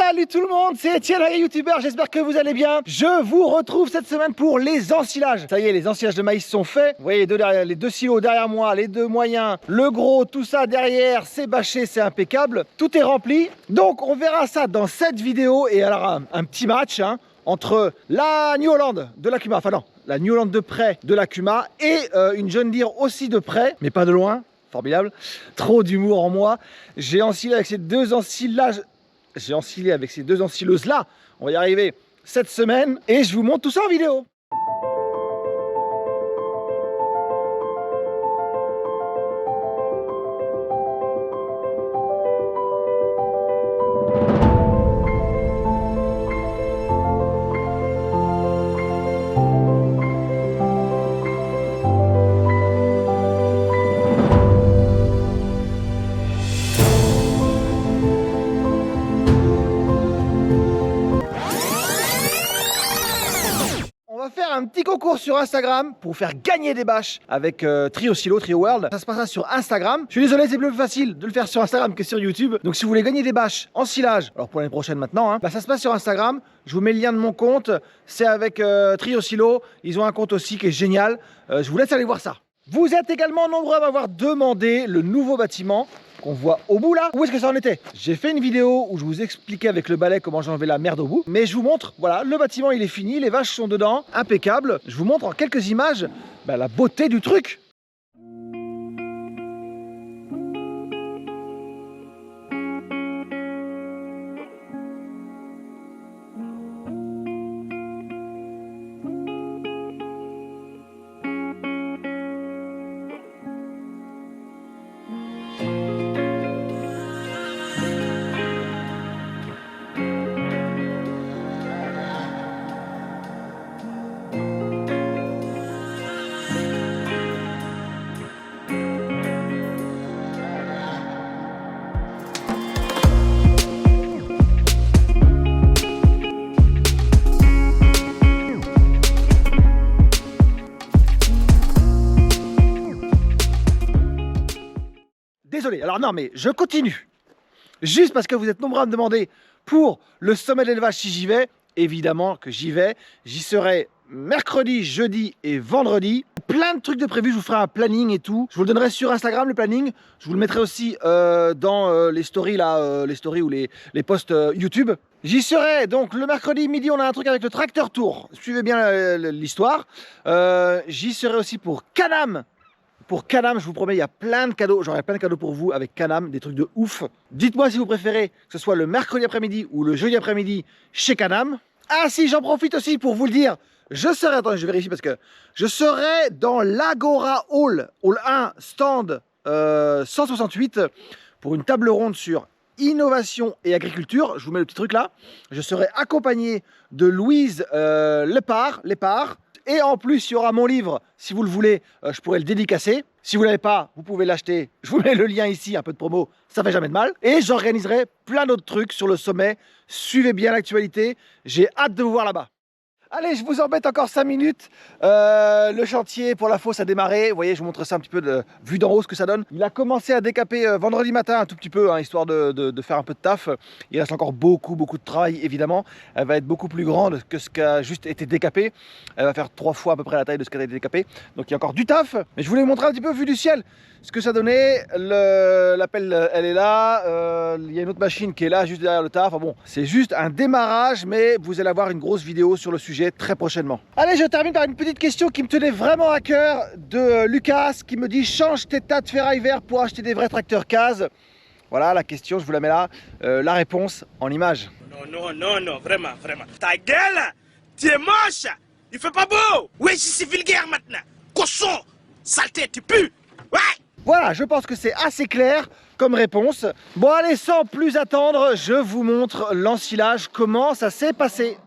Salut tout le monde, c'est Etienne, youtubeur, j'espère que vous allez bien. Je vous retrouve cette semaine pour les ensilages. Ça y est, les ensilages de maïs sont faits. Vous voyez les deux silos derrière moi, les deux moyens, le gros, tout ça derrière, c'est bâché, c'est impeccable. Tout est rempli. Donc on verra ça dans cette vidéo. Et alors un petit match entre la New Holland de la Kuma, enfin non, la New Holland de près de la Kuma et une John Deere aussi de près, mais pas de loin. Formidable. Trop d'humour en moi. J'ai ensilé avec ces deux ensilages. J'ai ensilé avec ces deux ensileuses là, on va y arriver cette semaine et je vous montre tout ça en vidéo. Un petit concours sur Instagram pour faire gagner des bâches avec Trio Silo, Trio World. Ça se passera sur Instagram. Je suis désolé, c'est plus facile de le faire sur Instagram que sur YouTube. Donc si vous voulez gagner des bâches en silage, alors pour l'année prochaine maintenant, ça se passe sur Instagram. Je vous mets le lien de mon compte. C'est avec Trio Silo. Ils ont un compte aussi qui est génial. Je vous laisse aller voir ça. Vous êtes également nombreux à m'avoir demandé le nouveau bâtiment qu'on voit au bout là. Où est-ce que ça en était? J'ai fait une vidéo où je vous expliquais avec le balai comment j'enlevais la merde au bout. Mais je vous montre, voilà, le bâtiment il est fini, les vaches sont dedans, impeccable. Je vous montre en quelques images la beauté du truc. Désolé, alors non mais je continue. Juste parce que vous êtes nombreux à me demander pour le sommet de l'élevage si j'y vais. Évidemment que j'y vais. J'y serai mercredi, jeudi et vendredi. Plein de trucs de prévu, je vous ferai un planning et tout. Je vous le donnerai sur Instagram le planning. Je vous le mettrai aussi dans les stories là, les stories ou les posts YouTube. J'y serai donc le mercredi midi, on a un truc avec le tracteur tour. Suivez bien l'histoire. J'y serai aussi pour Canam. Pour Canam, je vous promets, il y a plein de cadeaux. J'aurai plein de cadeaux pour vous avec Canam, des trucs de ouf. Dites-moi si vous préférez que ce soit le mercredi après-midi ou le jeudi après-midi chez Canam. Ah si, j'en profite aussi pour vous le dire. Je serai, attendez, je vérifie parce que je serai dans l'Agora Hall, Hall 1, stand 168 pour une table ronde sur innovation et agriculture. Je vous mets le petit truc là. Je serai accompagné de Louise Lépard. Et en plus, il y aura mon livre, si vous le voulez, je pourrais le dédicacer. Si vous ne l'avez pas, vous pouvez l'acheter. Je vous mets le lien ici, un peu de promo, ça fait jamais de mal. Et j'organiserai plein d'autres trucs sur le sommet. Suivez bien l'actualité, j'ai hâte de vous voir là-bas. Allez, je vous embête encore 5 minutes. Le chantier pour la fosse a démarré. Vous voyez, je vous montre ça un petit peu de vue d'en haut, ce que ça donne. Il a commencé à décaper vendredi matin un tout petit peu, histoire de faire un peu de taf. Il reste encore beaucoup de travail, évidemment. Elle va être beaucoup plus grande que ce qui a juste été décapé. Elle va faire 3 fois à peu près la taille de ce qui a été décapé. Donc il y a encore du taf. Mais je voulais vous montrer un petit peu vue du ciel ce que ça donnait. La pelle, elle est là. Il y a une autre machine qui est là, juste derrière le taf. Enfin bon, c'est juste un démarrage, mais vous allez avoir une grosse vidéo sur le sujet très prochainement. Allez, je termine par une petite question qui me tenait vraiment à cœur de Lucas qui me dit: change tes tas de ferraille vert pour acheter des vrais tracteurs CAZ. Voilà la question, je vous la mets là. La réponse en image. Non, vraiment. Ta gueule, tu es moche, il fait pas beau. Ouais, je suis vulgaire maintenant. Cochon, saleté, tu pues. Ouais. Voilà, je pense que c'est assez clair comme réponse. Bon allez, sans plus attendre, je vous montre l'ensilage, comment ça s'est passé.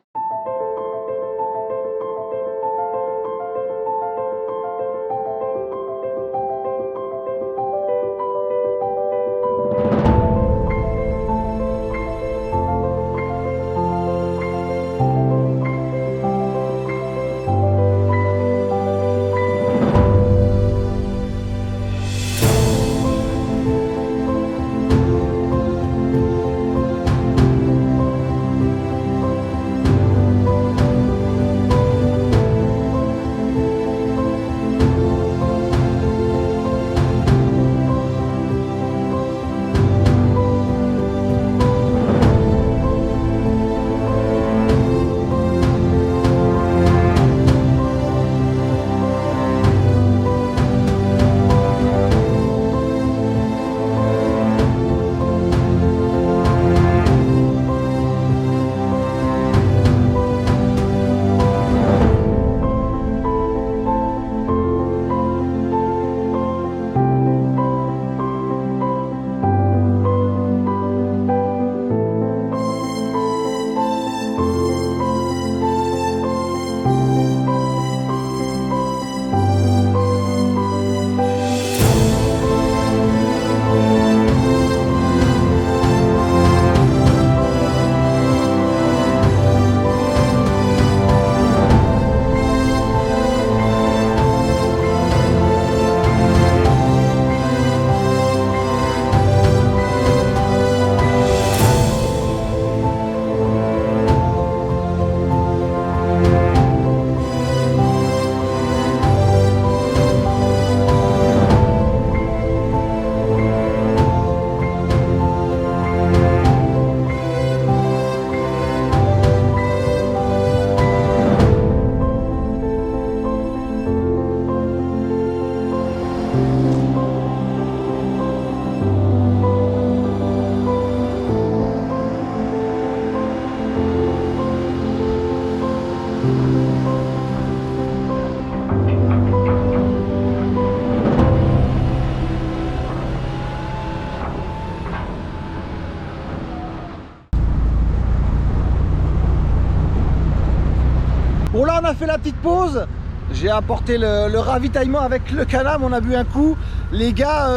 Bon là on a fait la petite pause. J'ai apporté le ravitaillement avec le canam, on a bu un coup. Les gars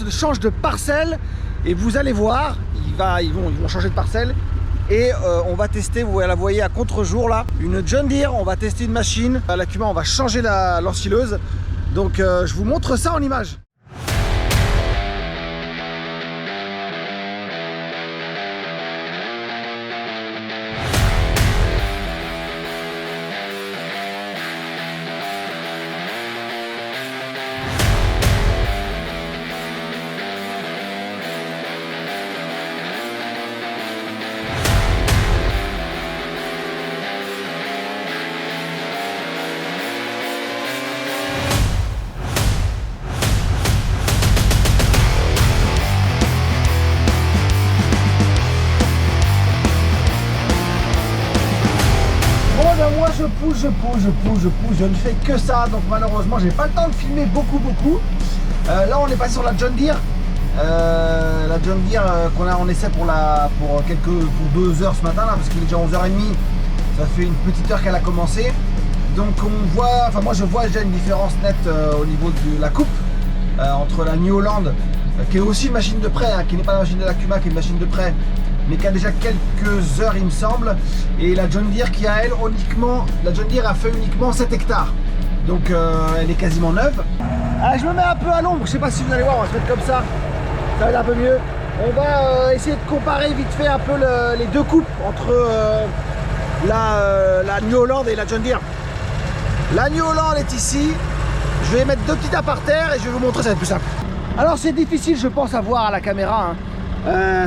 changent de parcelle et vous allez voir, ils vont changer de parcelle. Et on va tester, vous la voyez à contre-jour là, une John Deere, on va tester une machine. À l'Acuma, on va changer l'ensileuse. Donc je vous montre ça en image. Moi je pousse, je ne fais que ça, donc malheureusement j'ai pas le temps de filmer beaucoup. Là on est passé sur la John Deere, qu'on a en essai pour 2 heures ce matin là, parce qu'il est déjà 11h30, ça fait une petite heure qu'elle a commencé. Donc on voit, enfin moi je vois déjà une différence nette au niveau de la coupe entre la New Holland, qui est aussi une machine de prêt, qui n'est pas la machine de l'Acuma, qui est une machine de prêt, mais qui a déjà quelques heures il me semble, et la John Deere qui a elle la John Deere a fait uniquement 7 hectares, donc elle est quasiment neuve. Ah, je me mets un peu à l'ombre, je sais pas si vous allez voir, on va se mettre comme ça va être un peu mieux. On va essayer de comparer vite fait un peu les deux coupes entre la New Holland et la John Deere. La New Holland est ici, je vais mettre 2 petits tas par terre et je vais vous montrer, ça va être plus simple. Alors c'est difficile je pense à voir à la caméra, hein.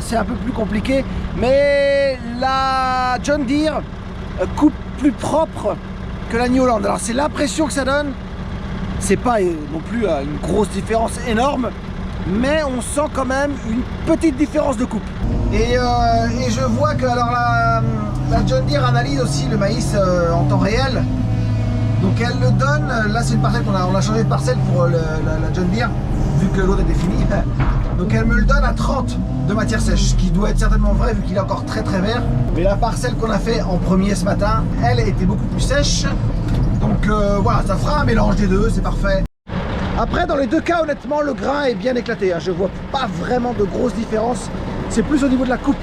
C'est un peu plus compliqué, mais la John Deere coupe plus propre que la New Holland. Alors c'est l'impression que ça donne, c'est pas non plus une grosse différence énorme, mais on sent quand même une petite différence de coupe. Et je vois que alors la John Deere analyse aussi le maïs en temps réel. Donc elle le donne, là c'est une parcelle on a changé de parcelle pour la John Deere, vu que l'autre était fini. Donc elle me le donne à 30 de matière sèche, ce qui doit être certainement vrai vu qu'il est encore très vert. Mais la parcelle qu'on a fait en premier ce matin, elle était beaucoup plus sèche. Donc voilà, ça fera un mélange des deux, c'est parfait. Après dans les deux cas honnêtement le grain est bien éclaté, hein. Je vois pas vraiment de grosses différences, c'est plus au niveau de la coupe.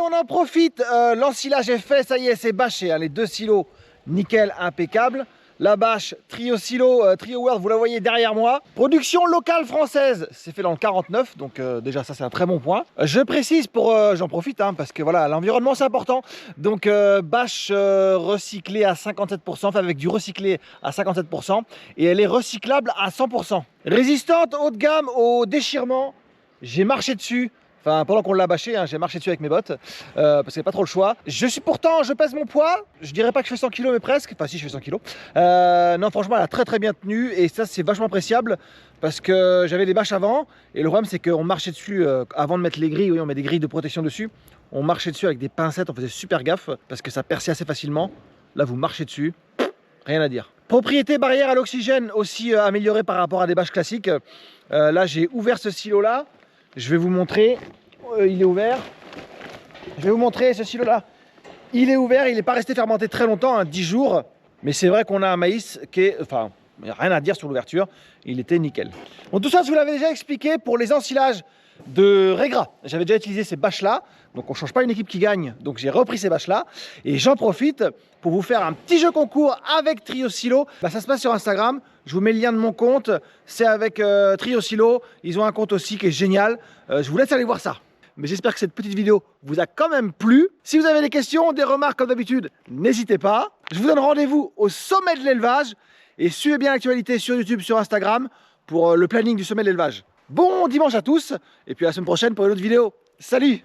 On en profite, l'ensilage est fait, ça y est, c'est bâché, hein, les 2 silos nickel, impeccable. La bâche Trio Silo, Trio World, vous la voyez derrière moi. Production locale française, c'est fait dans le 49, donc déjà ça c'est un très bon point. Je précise j'en profite, hein, parce que voilà, l'environnement c'est important. Donc bâche recyclée à 57%, enfin avec du recyclé à 57%, et elle est recyclable à 100%. Résistante haut de gamme au déchirement, j'ai marché dessus. Enfin, pendant qu'on l'a bâché, hein, j'ai marché dessus avec mes bottes parce qu'il n'y a pas trop le choix. Je pèse mon poids, je dirais pas que je fais 100 kg mais presque, enfin si je fais 100 kg. Non franchement elle a très bien tenu et ça c'est vachement appréciable parce que j'avais des bâches avant et le problème c'est qu'on marchait dessus avant de mettre les grilles, oui, on met des grilles de protection dessus. On marchait dessus avec des pincettes, on faisait super gaffe parce que ça perçait assez facilement. Là vous marchez dessus, rien à dire. Propriété barrière à l'oxygène aussi améliorée par rapport à des bâches classiques. Là j'ai ouvert ce silo là. Je vais vous montrer, il est ouvert. Je vais vous montrer ce silo là. Il est ouvert, il n'est pas resté fermenté très longtemps, hein, 10 jours. Mais c'est vrai qu'on a un maïs qui est, enfin, rien à dire sur l'ouverture, il était nickel. Bon, tout ça, je vous l'avais déjà expliqué, pour les ensilages, de Regra. J'avais déjà utilisé ces bâches-là, donc on ne change pas une équipe qui gagne, donc j'ai repris ces bâches-là. Et j'en profite pour vous faire un petit jeu concours avec Trio Silo. Ça se passe sur Instagram, je vous mets le lien de mon compte, c'est avec Trio Silo. Ils ont un compte aussi qui est génial, je vous laisse aller voir ça. Mais j'espère que cette petite vidéo vous a quand même plu. Si vous avez des questions, des remarques comme d'habitude, n'hésitez pas. Je vous donne rendez-vous au sommet de l'élevage et suivez bien l'actualité sur YouTube, sur Instagram pour le planning du sommet de l'élevage. Bon dimanche à tous et puis à la semaine prochaine pour une autre vidéo. Salut!